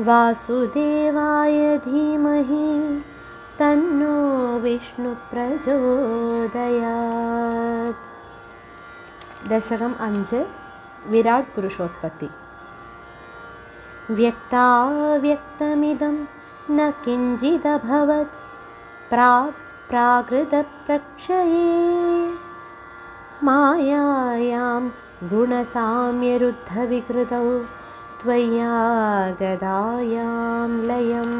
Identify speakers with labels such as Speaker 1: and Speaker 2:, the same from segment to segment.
Speaker 1: वासुदेवाय धीमहि तन्नो विष्णु प्रचोदयात्। दशकम् 5 विराट् पुरुषोत्पत्ति। व्यक्ताव्यक्तमिदं न किञ्चिदभवत् प्राक् प्राकृतप्रक्षये मायायां गुणसाम्यरुद्धविकृतौ त्वय्यागदायां लयम्।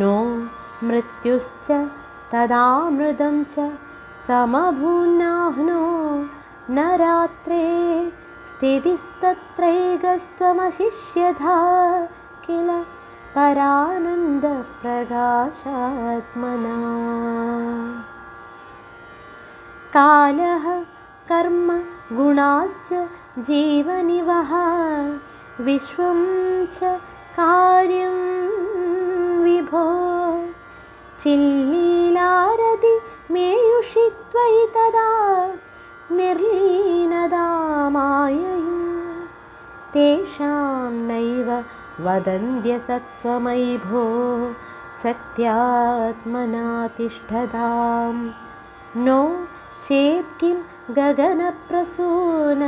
Speaker 1: नो मृत्युश्च तदामृतं च समभून्नाह्नो न रात्रे स्थितिस्तत्रैकस्त्वमशिष्यथा किल परानन्दप्रकाशात्मना। कालः कर्म गुणाश्च जीवनिवः विश्वं च कार्यं विभो चिल्लीलारति मेयुषि त्वयि तदा निर्लीनदा मायया तेषां नैव वदन्त्यसत्त्वमयि भो शक्त्यात्मना तिष्ठताम्। नो चेत् किं गगनप्रसून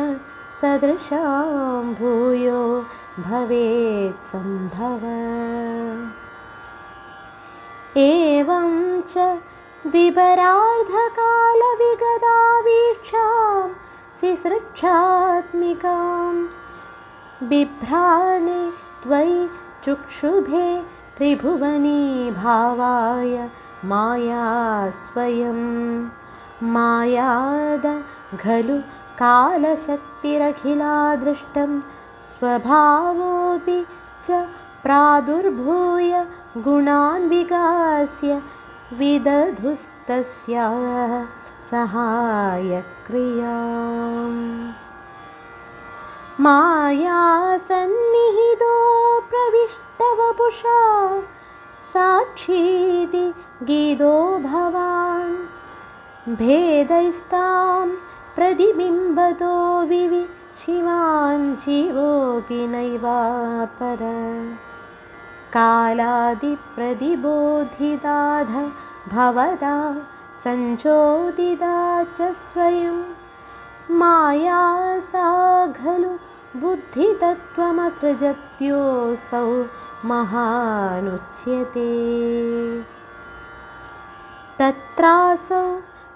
Speaker 1: सदृशां भूयो भवेत् सम्भव। एवं च द्विपरार्धकालविगतावीक्षां सिसृक्षात्मिकां बिभ्राणे त्वयि चुक्षुभे त्रिभुवनी भावाय माया स्वयं। मायाद खलु कालशक्तिरखिला दृष्टं स्वभावोऽपि च प्रादुर्भूय गुणान् विकास्य विदधुस्तस्याः सहायक्रियाम्। मायासन्निहितो प्रविष्टवपुषा साक्षीति गीतो भवान् भेदैस्तां प्रतिबिम्बतो विविशिवान् जीवोऽपि नैवापर। कालादिप्रतिबोधिताध भवता सञ्चोदिता च स्वयं माया सा खलु बुद्धितत्त्वमसृजत्योऽसौ महानुच्यते। तत्रासौ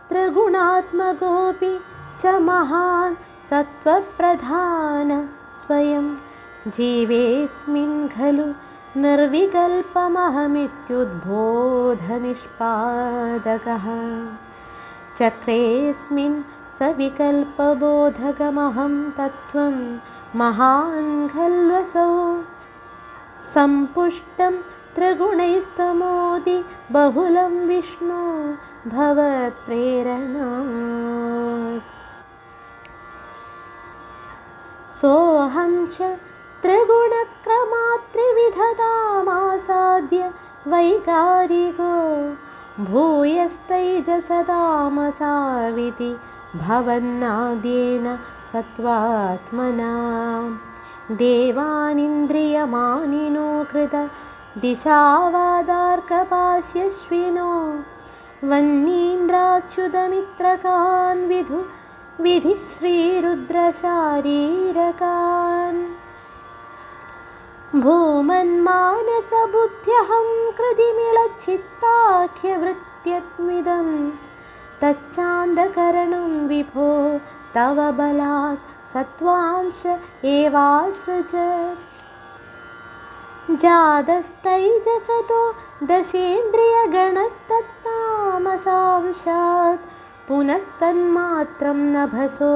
Speaker 1: त्रिगुणात्मकोऽपि च महान् सत्त्वप्रधान स्वयं जीवेऽस्मिन् खलु निर्विकल्पमहमित्युद्बोधनिष्पादकः चक्रेऽस्मिन् सविकल्पबोधकमहं तत्त्वं महान् खल्वसौ सम्पुष्टं त्रिगुणैस्तमोदि बहुलं विष्णु भवत्प्रेरणात्। सोऽहं च त्रिगुणक्रमात् त्रिविधतामासाद्य वैकारिको भूयस्तैजसतामसाविति भवन्नाद्येन सत्त्वात्मना देवानिन्द्रियमानिनो कृत दिशावादार्कपाश्यश्विनो वह्नीन्द्राच्युतमित्रकान् विधिश्रीरुद्रशारीरकान् भूमन्मानसबुद्ध्यहं कृतिमिलच्चित्ताख्यवृत्त्यत्मिदं तच्चान्दकरणं विभो तव बलात् सत्त्वांश एवासृजत्। जातस्तैजसतो दशेन्द्रियगणस्तत्तामसांशात् पुनस्तन्मात्रं नभसो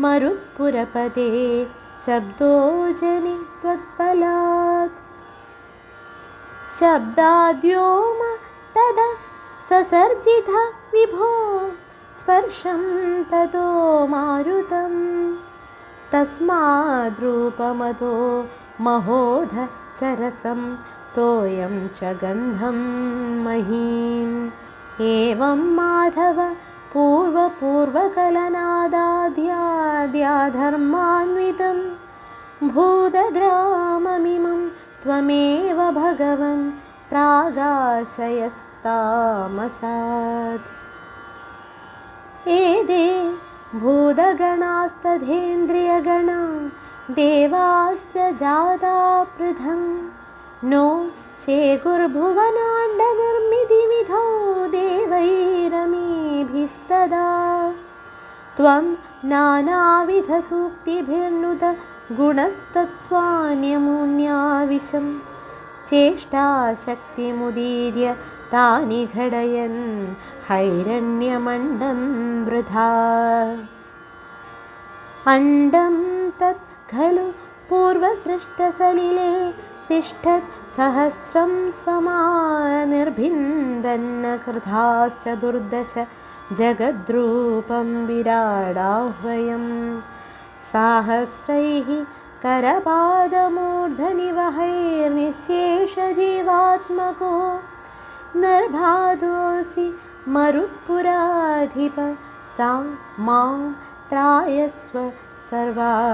Speaker 1: मरुत्पुरपदे शब्दो जनि त्वत्बलात्। शब्दाद्योम तद ससर्जित विभो स्पर्शं ततो मारुतं तस्माद्रूपमतो महोध चरसं तोयं च गन्धं महीम्। एवं माधव पूर्वकलनादाद्याद्याधर्मान्वितं भूतग्राममिमं त्वमेव भगवन् प्रागाशयस्तामसात्। एते भूतगणास्तथेन्द्रियगणा देवाश्च जाता पृथङ् नो शेकुर्भुवनाण्डनिर्मितिविधौ देवैरमीभिस्तदा। त्वं नानाविधसूक्तिभिर्नुत गुणस्तत्त्वान्यमून्याविशं चेष्टाशक्तिमुदीर्य तानि घटयन् हैरण्यमण्डं वृथा। अण्डं तत् खलु पूर्वसृष्टसलिले तिष्ठत् सहस्रं समानिर्भिन्दन्न कृताश्च दुर्दश जगद्रूपं विराडाह्वयं साहस्रैः करपादमूर्धनिवहैर्निःशेषजीवात्मको निर्बाधोऽसि मरुत्पुराधिप सा मां त्रायस्व सर्वामयात्।